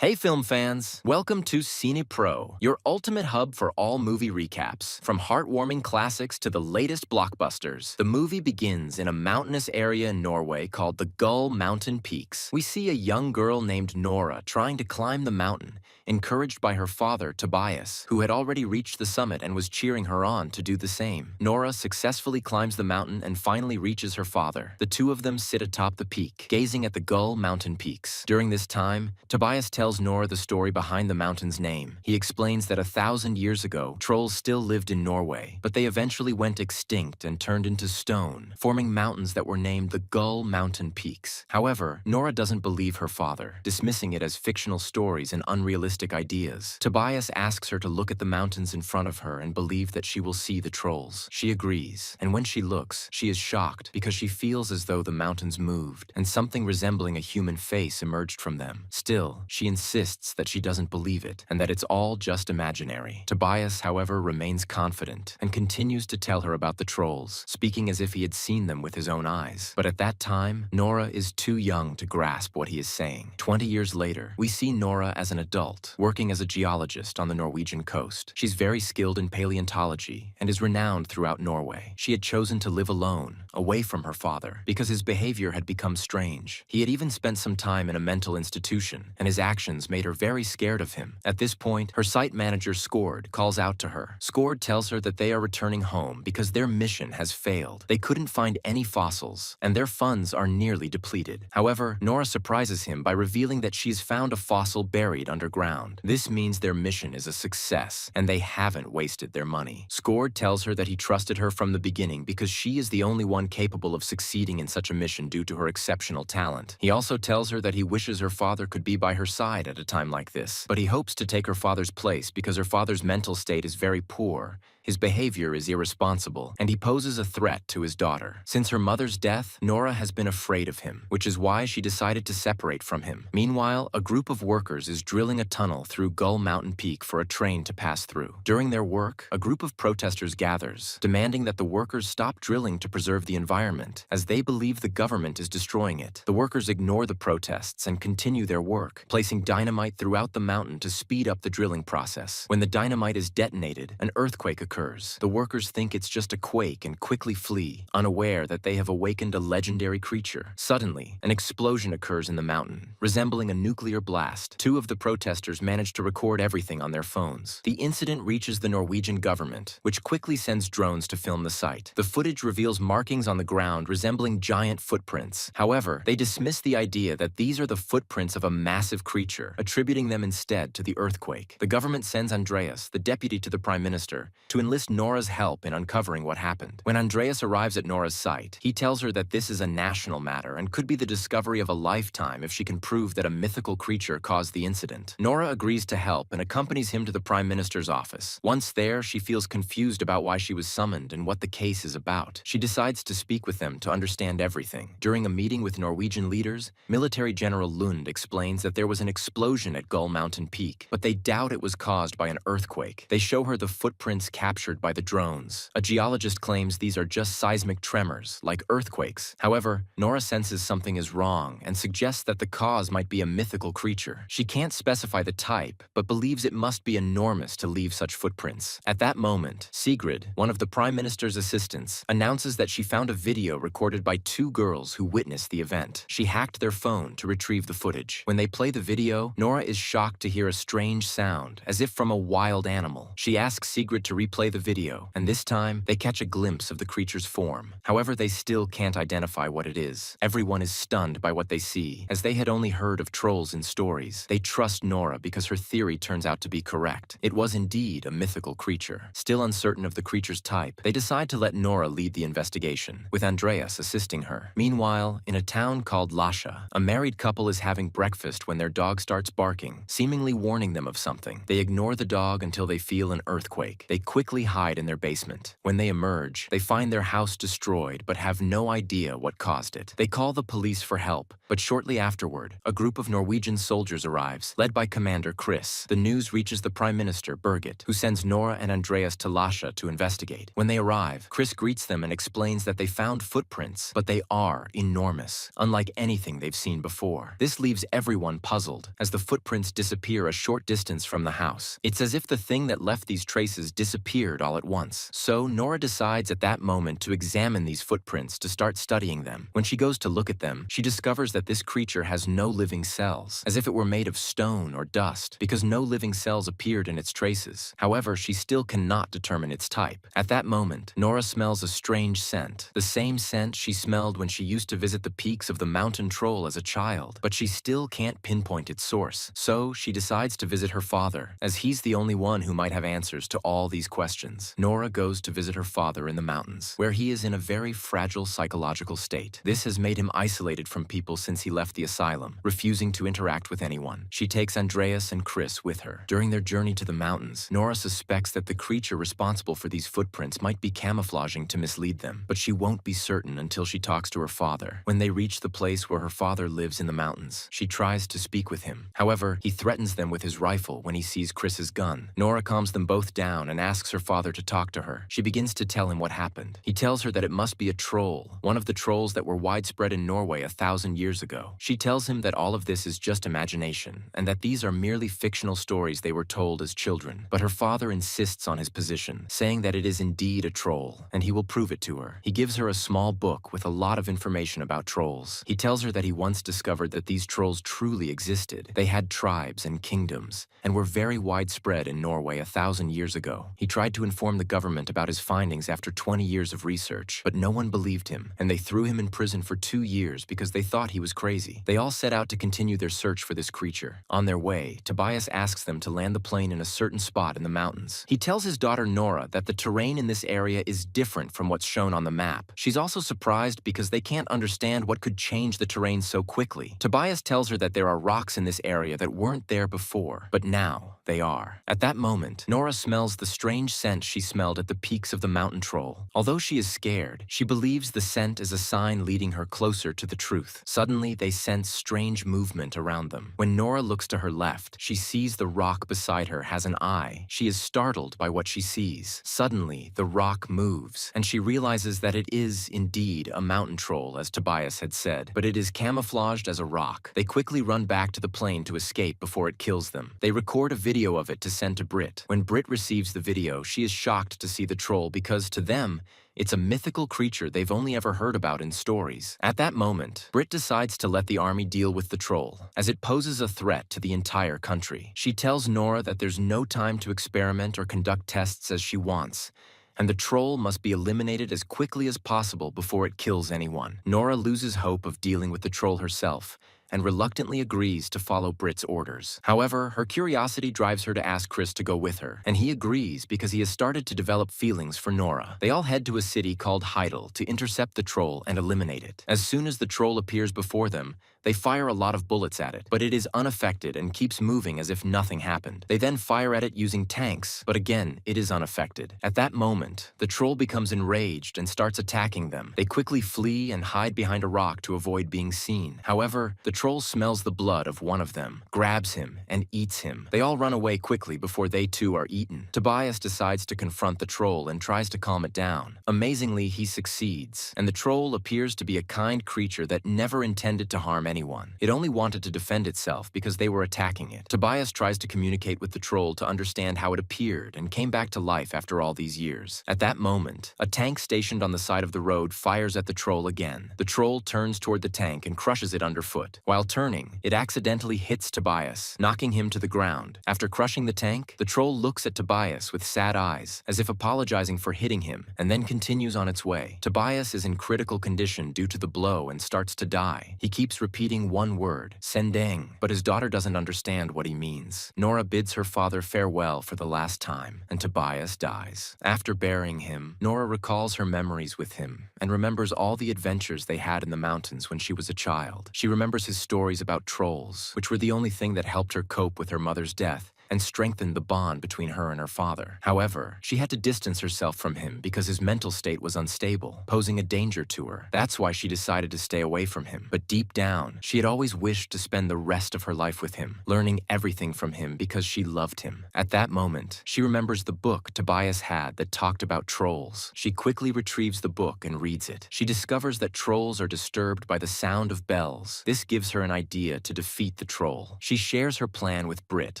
Hey film fans, welcome to Cine Pro, your ultimate hub for all movie recaps. From heartwarming classics to the latest blockbusters, the movie begins in a mountainous area in Norway called the Gull Mountain Peaks. We see a young girl named Nora trying to climb the mountain, encouraged by her father, Tobias, who had already reached the summit and was cheering her on to do the same. Nora successfully climbs the mountain and finally reaches her father. The two of them sit atop the peak, gazing at the Gull Mountain Peaks. During this time, Tobias tells Nora the story behind the mountain's name. He explains that 1,000 years ago, trolls still lived in Norway, but they eventually went extinct and turned into stone, forming mountains that were named the Gull Mountain Peaks. However, Nora doesn't believe her father, dismissing it as fictional stories and unrealistic ideas. Tobias asks her to look at the mountains in front of her and believe that she will see the trolls. She agrees, and when she looks, she is shocked because she feels as though the mountains moved, and something resembling a human face emerged from them. Still, she insists that she doesn't believe it, and that it's all just imaginary. Tobias, however, remains confident, and continues to tell her about the trolls, speaking as if he had seen them with his own eyes. But at that time, Nora is too young to grasp what he is saying. 20 years later, we see Nora as an adult, working as a geologist on the Norwegian coast. She's very skilled in paleontology, and is renowned throughout Norway. She had chosen to live alone, away from her father, because his behavior had become strange. He had even spent some time in a mental institution, and his actions made her very scared of him. At this point, her site manager, Skord, calls out to her. Skord tells her that they are returning home because their mission has failed. They couldn't find any fossils, and their funds are nearly depleted. However, Nora surprises him by revealing that she's found a fossil buried underground. This means their mission is a success, and they haven't wasted their money. Skord tells her that he trusted her from the beginning because she is the only one capable of succeeding in such a mission due to her exceptional talent. He also tells her that he wishes her father could be by her side at a time like this, but he hopes to take her father's place because her father's mental state is very poor, his behavior is irresponsible, and he poses a threat to his daughter. Since her mother's death, Nora has been afraid of him, which is why she decided to separate from him. Meanwhile, a group of workers is drilling a tunnel through Gull Mountain Peak for a train to pass through. During their work, a group of protesters gathers, demanding that the workers stop drilling to preserve the environment, as they believe the government is destroying it. The workers ignore the protests and continue their work, placing dynamite throughout the mountain to speed up the drilling process. When the dynamite is detonated, an earthquake occurs. The workers think it's just a quake and quickly flee, unaware that they have awakened a legendary creature. Suddenly, an explosion occurs in the mountain, resembling a nuclear blast. Two of the protesters manage to record everything on their phones. The incident reaches the Norwegian government, which quickly sends drones to film the site. The footage reveals markings on the ground resembling giant footprints. However, they dismiss the idea that these are the footprints of a massive creature, attributing them instead to the earthquake. The government sends Andreas, the deputy to the prime minister, to enlist Nora's help in uncovering what happened. When Andreas arrives at Nora's site, he tells her that this is a national matter and could be the discovery of a lifetime if she can prove that a mythical creature caused the incident. Nora agrees to help and accompanies him to the prime minister's office. Once there, she feels confused about why she was summoned and what the case is about. She decides to speak with them to understand everything. During a meeting with Norwegian leaders, Military General Lund explains that there was an explosion at Gull Mountain Peak, but they doubt it was caused by an earthquake. They show her the footprints captured by the drones. A geologist claims these are just seismic tremors, like earthquakes. However, Nora senses something is wrong and suggests that the cause might be a mythical creature. She can't specify the type, but believes it must be enormous to leave such footprints. At that moment, Sigrid, one of the prime minister's assistants, announces that she found a video recorded by two girls who witnessed the event. She hacked their phone to retrieve the footage. When they play the video, Nora is shocked to hear a strange sound, as if from a wild animal. She asks Sigrid to replay the video, and this time, they catch a glimpse of the creature's form. However, they still can't identify what it is. Everyone is stunned by what they see, as they had only heard of trolls in stories. They trust Nora because her theory turns out to be correct. It was indeed a mythical creature. Still uncertain of the creature's type, they decide to let Nora lead the investigation, with Andreas assisting her. Meanwhile, in a town called Lasha, a married couple is having breakfast when their dog starts barking, seemingly warning them of something. They ignore the dog until they feel an earthquake. They quickly quickly hide in their basement. When they emerge, they find their house destroyed but have no idea what caused it. They call the police for help, but shortly afterward, a group of Norwegian soldiers arrives, led by Commander Chris. The news reaches the Prime Minister, Birgit, who sends Nora and Andreas to Lasha to investigate. When they arrive, Chris greets them and explains that they found footprints, but they are enormous, unlike anything they've seen before. This leaves everyone puzzled, as the footprints disappear a short distance from the house. It's as if the thing that left these traces disappeared all at once. So Nora decides at that moment to examine these footprints to start studying them. When she goes to look at them, she discovers that this creature has no living cells, as if it were made of stone or dust, because no living cells appeared in its traces. However, she still cannot determine its type. At that moment, Nora smells a strange scent, the same scent she smelled when she used to visit the peaks of the mountain troll as a child, but she still can't pinpoint its source. So she decides to visit her father, as he's the only one who might have answers to all these questions. Nora goes to visit her father in the mountains, where he is in a very fragile psychological state. This has made him isolated from people since he left the asylum, refusing to interact with anyone. She takes Andreas and Chris with her. During their journey to the mountains, Nora suspects that the creature responsible for these footprints might be camouflaging to mislead them, but she won't be certain until she talks to her father. When they reach the place where her father lives in the mountains, she tries to speak with him. However, he threatens them with his rifle when he sees Chris's gun. Nora calms them both down and asks her father to talk to her. She begins to tell him what happened. He tells her that it must be a troll, one of the trolls that were widespread in Norway 1,000 years ago. She tells him that all of this is just imagination, and that these are merely fictional stories they were told as children. But her father insists on his position, saying that it is indeed a troll, and he will prove it to her. He gives her a small book with a lot of information about trolls. He tells her that he once discovered that these trolls truly existed. They had tribes and kingdoms, and were very widespread in Norway 1,000 years ago. He tried to inform the government about his findings after 20 years of research, but no one believed him, and they threw him in prison for 2 years because they thought he was crazy. They all set out to continue their search for this creature. On their way, Tobias asks them to land the plane in a certain spot in the mountains. He tells his daughter Nora that the terrain in this area is different from what's shown on the map. She's also surprised because they can't understand what could change the terrain so quickly. Tobias tells her that there are rocks in this area that weren't there before, but now they are. At that moment, Nora smells the strange scent she smelled at the peaks of the mountain troll. Although she is scared, she believes the scent is a sign leading her closer to the truth. Suddenly, they sense strange movement around them. When Nora looks to her left, she sees the rock beside her has an eye. She is startled by what she sees. Suddenly, the rock moves, and she realizes that it is indeed a mountain troll, as Tobias had said, but it is camouflaged as a rock. They quickly run back to the plane to escape before it kills them. They record a video of it to send to Britt. When Britt receives the video, she is shocked to see the troll because, to them, it's a mythical creature they've only ever heard about in stories. At that moment, Britt decides to let the army deal with the troll, as it poses a threat to the entire country. She tells Nora that there's no time to experiment or conduct tests as she wants, and the troll must be eliminated as quickly as possible before it kills anyone. Nora loses hope of dealing with the troll herself, and reluctantly agrees to follow Britt's orders. However, her curiosity drives her to ask Chris to go with her, and he agrees because he has started to develop feelings for Nora. They all head to a city called Heidel to intercept the troll and eliminate it. As soon as the troll appears before them, they fire a lot of bullets at it, but it is unaffected and keeps moving as if nothing happened. They then fire at it using tanks, but again, it is unaffected. At that moment, the troll becomes enraged and starts attacking them. They quickly flee and hide behind a rock to avoid being seen. However, the troll smells the blood of one of them, grabs him, and eats him. They all run away quickly before they too are eaten. Tobias decides to confront the troll and tries to calm it down. Amazingly, he succeeds, and the troll appears to be a kind creature that never intended to harm anyone. It only wanted to defend itself because they were attacking it. Tobias tries to communicate with the troll to understand how it appeared and came back to life after all these years. At that moment, a tank stationed on the side of the road fires at the troll again. The troll turns toward the tank and crushes it underfoot. While turning, it accidentally hits Tobias, knocking him to the ground. After crushing the tank, the troll looks at Tobias with sad eyes, as if apologizing for hitting him, and then continues on its way. Tobias is in critical condition due to the blow and starts to die. He keeps repeating one word, Sendeng, but his daughter doesn't understand what he means. Nora bids her father farewell for the last time, and Tobias dies. After burying him, Nora recalls her memories with him and remembers all the adventures they had in the mountains when she was a child. She remembers his stories about trolls, which were the only thing that helped her cope with her mother's death, and strengthened the bond between her and her father. However, she had to distance herself from him because his mental state was unstable, posing a danger to her. That's why she decided to stay away from him. But deep down, she had always wished to spend the rest of her life with him, learning everything from him because she loved him. At that moment, she remembers the book Tobias had that talked about trolls. She quickly retrieves the book and reads it. She discovers that trolls are disturbed by the sound of bells. This gives her an idea to defeat the troll. She shares her plan with Britt,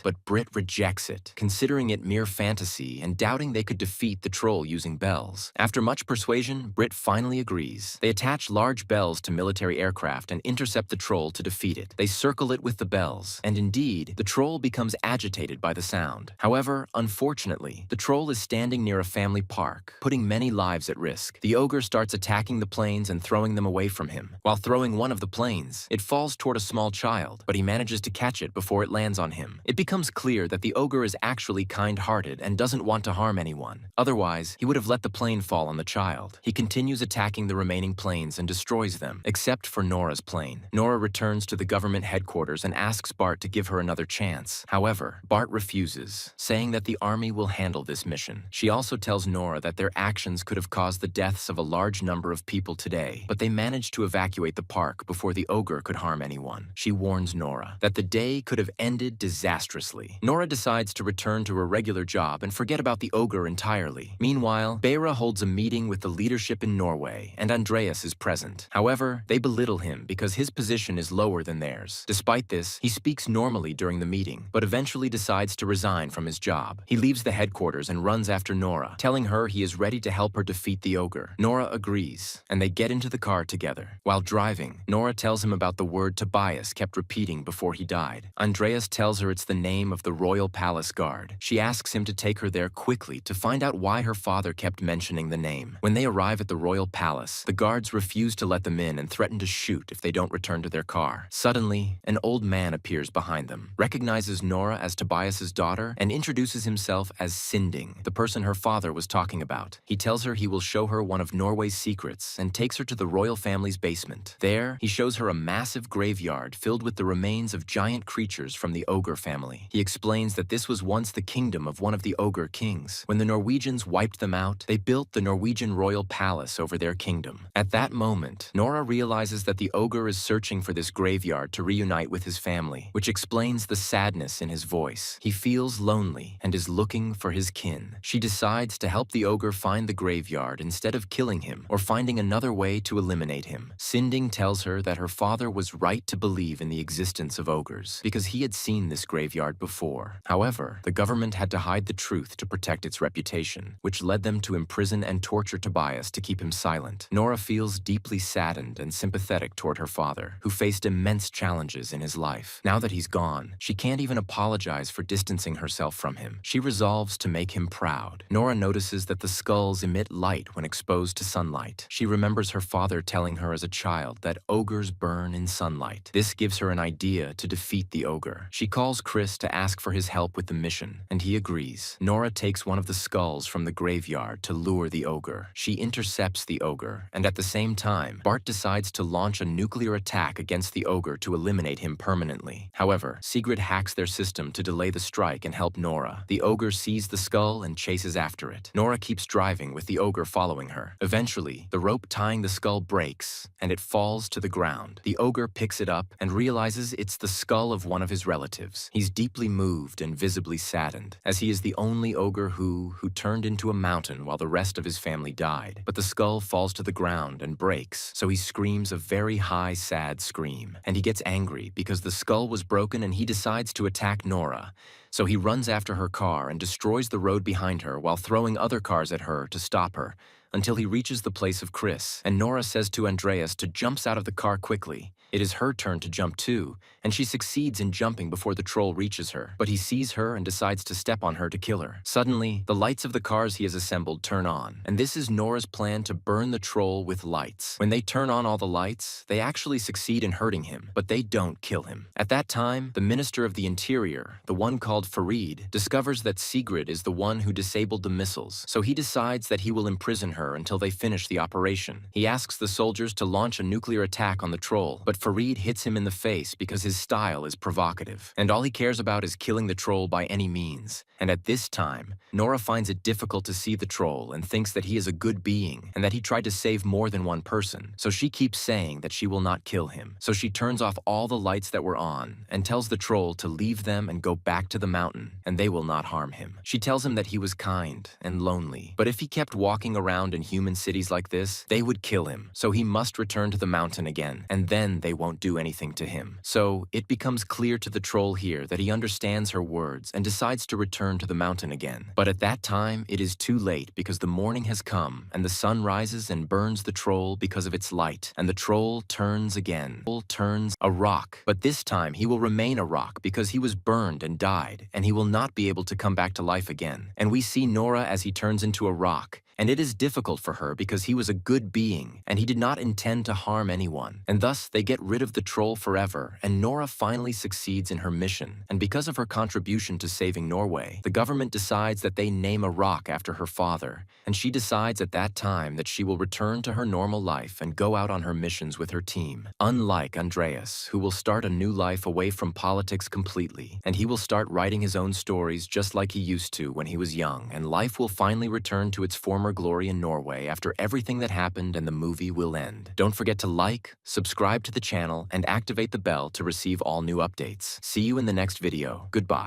but Britt rejects it, considering it mere fantasy and doubting they could defeat the troll using bells. After much persuasion, Britt finally agrees. They attach large bells to military aircraft and intercept the troll to defeat it. They circle it with the bells, and indeed, the troll becomes agitated by the sound. However, unfortunately, the troll is standing near a family park, putting many lives at risk. The ogre starts attacking the planes and throwing them away from him. While throwing one of the planes, it falls toward a small child, but he manages to catch it before it lands on him. It becomes clear that the ogre is actually kind-hearted and doesn't want to harm anyone. Otherwise, he would have let the plane fall on the child. He continues attacking the remaining planes and destroys them, except for Nora's plane. Nora returns to the government headquarters and asks Bart to give her another chance. However, Bart refuses, saying that the army will handle this mission. She also tells Nora that their actions could have caused the deaths of a large number of people today, but they managed to evacuate the park before the ogre could harm anyone. She warns Nora that the day could have ended disastrously. Nora decides to return to her regular job and forget about the ogre entirely. Meanwhile, Beira holds a meeting with the leadership in Norway, and Andreas is present. However, they belittle him because his position is lower than theirs. Despite this, he speaks normally during the meeting, but eventually decides to resign from his job. He leaves the headquarters and runs after Nora, telling her he is ready to help her defeat the ogre. Nora agrees, and they get into the car together. While driving, Nora tells him about the word Tobias kept repeating before he died. Andreas tells her it's the name of the Royal Palace Guard. She asks him to take her there quickly to find out why her father kept mentioning the name. When they arrive at the Royal Palace, the guards refuse to let them in and threaten to shoot if they don't return to their car. Suddenly, an old man appears behind them, recognizes Nora as Tobias's daughter, and introduces himself as Sinding, the person her father was talking about. He tells her he will show her one of Norway's secrets and takes her to the royal family's basement. There, he shows her a massive graveyard filled with the remains of giant creatures from the ogre family. He explains that this was once the kingdom of one of the ogre kings. When the Norwegians wiped them out, they built the Norwegian royal palace over their kingdom. At that moment, Nora realizes that the ogre is searching for this graveyard to reunite with his family, which explains the sadness in his voice. He feels lonely and is looking for his kin. She decides to help the ogre find the graveyard instead of killing him or finding another way to eliminate him. Sinding tells her that her father was right to believe in the existence of ogres because he had seen this graveyard before. However, the government had to hide the truth to protect its reputation, which led them to imprison and torture Tobias to keep him silent. Nora feels deeply saddened and sympathetic toward her father, who faced immense challenges in his life. Now that he's gone, she can't even apologize for distancing herself from him. She resolves to make him proud. Nora notices that the skulls emit light when exposed to sunlight. She remembers her father telling her as a child that ogres burn in sunlight. This gives her an idea to defeat the ogre. She calls Chris to ask for his help with the mission, and he agrees. Nora takes one of the skulls from the graveyard to lure the ogre. She intercepts the ogre, and at the same time, Bart decides to launch a nuclear attack against the ogre to eliminate him permanently. However, Sigrid hacks their system to delay the strike and help Nora. The ogre sees the skull and chases after it. Nora keeps driving with the ogre following her. Eventually, the rope tying the skull breaks, and it falls to the ground. The ogre picks it up and realizes it's the skull of one of his relatives. He's deeply moved and visibly saddened, as he is the only ogre who turned into a mountain while the rest of his family died. But the skull falls to the ground and breaks, so he screams a very high, sad scream. And he gets angry because the skull was broken and he decides to attack Nora. So he runs after her car and destroys the road behind her while throwing other cars at her to stop her, until he reaches the place of Chris, and Nora says to Andreas to jump out of the car quickly. It is her turn to jump too, and she succeeds in jumping before the troll reaches her, but he sees her and decides to step on her to kill her. Suddenly, the lights of the cars he has assembled turn on, and this is Nora's plan to burn the troll with lights. When they turn on all the lights, they actually succeed in hurting him, but they don't kill him. At that time, the Minister of the Interior, the one called Farid, discovers that Sigrid is the one who disabled the missiles, so he decides that he will imprison her until they finish the operation. He asks the soldiers to launch a nuclear attack on the troll, but but Farid hits him in the face because his style is provocative, and all he cares about is killing the troll by any means. And at this time, Nora finds it difficult to see the troll and thinks that he is a good being and that he tried to save more than one person, so she keeps saying that she will not kill him. So she turns off all the lights that were on and tells the troll to leave them and go back to the mountain, and they will not harm him. She tells him that he was kind and lonely, but if he kept walking around in human cities like this, they would kill him, so he must return to the mountain again, and then they won't do anything to him. So it becomes clear to the troll here that he understands her words and decides to return to the mountain again. But at that time, it is too late because the morning has come, and the sun rises and burns the troll because of its light, and the troll turns again. The troll turns a rock, but this time he will remain a rock because he was burned and died, and he will not be able to come back to life again. And we see Nora as he turns into a rock, and it is difficult for her because he was a good being and he did not intend to harm anyone. And thus they get rid of the troll forever, and Nora finally succeeds in her mission. And because of her contribution to saving Norway, the government decides that they name a rock after her father, and she decides at that time that she will return to her normal life and go out on her missions with her team. Unlike Andreas, who will start a new life away from politics completely, and he will start writing his own stories just like he used to when he was young, and life will finally return to its former glory in Norway after everything that happened, and the movie will end. Don't forget to like, subscribe to the channel, and activate the bell to receive all new updates. See you in the next video. Goodbye.